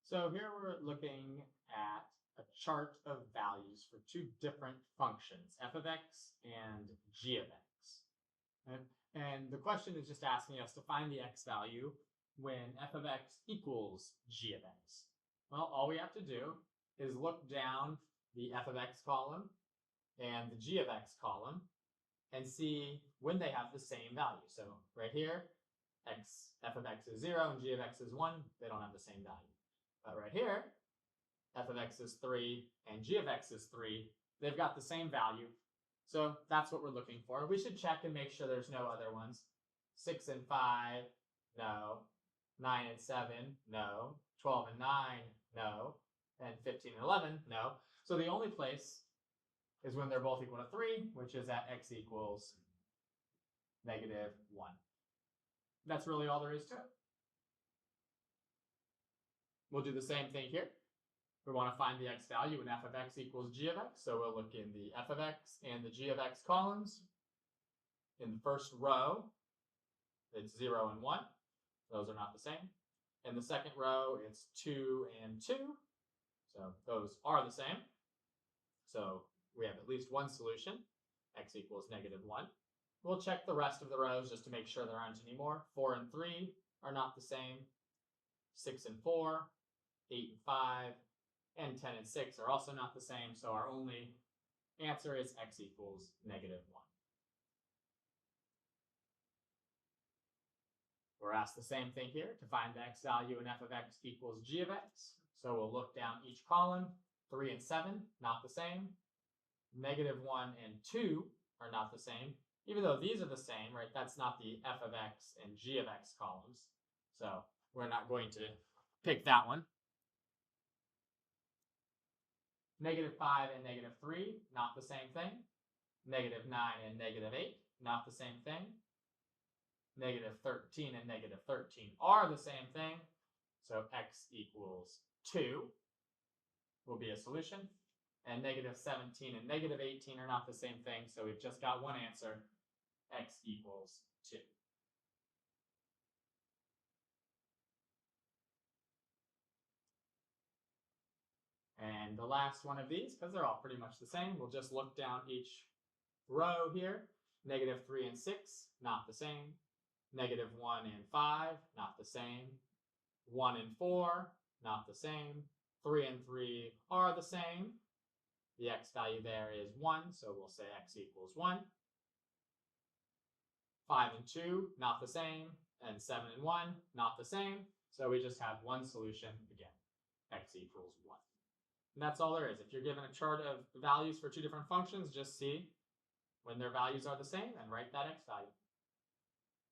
So here we're looking at a chart of values for two different functions, f of x and g of x. Okay? And the question is just asking us to find the x value when f of x equals g of x. Well, all we have to do is look down the f of x column and the g of x column and see when they have the same value. So right here, f of x is 0 and g of x is 1. They don't have the same value. But right here, f of x is 3 and g of x is 3. They've got the same value. So that's what we're looking for. We should check and make sure there's no other ones. 6 and 5, no. 9 and 7, no. 12 and 9, no. And 15 and 11, no. So the only place is when they're both equal to 3, which is at x equals negative 1. That's really all there is to it. We'll do the same thing here. We want to find the x value when f of x equals g of x. So we'll look in the f of x and the g of x columns. In the first row, it's 0 and 1. Those are not the same. In the second row, it's 2 and 2. So those are the same. So we have at least one solution, x equals negative 1. We'll check the rest of the rows just to make sure there aren't any more. 4 and 3 are not the same. 6 and 4, 8 and 5, and 10 and 6 are also not the same. So our only answer is x equals negative 1. We're asked the same thing here to find the x value when f of x equals g of x. So we'll look down each column. 3 and 7, not the same. Negative 1 and 2 are not the same. Even though these are the same, right? That's not the f of x and g of x columns. So we're not going to pick that one. Negative 5 and negative 3, not the same thing. Negative 9 and negative 8, not the same thing. Negative 13 and negative 13 are the same thing. So x equals 2 will be a solution. And negative 17 and negative 18 are not the same thing. So we've just got one answer, x equals 2. And the last one of these, because they're all pretty much the same, we'll just look down each row here. Negative 3 and 6, not the same. Negative 1 and 5, not the same. 1 and 4, not the same. 3 and 3 are the same. The x value there is 1, so we'll say x equals 1. 5 and 2, not the same. And 7 and 1, not the same. So we just have one solution again, x equals 1. And that's all there is. If you're given a chart of values for two different functions, just see when their values are the same and write that x value.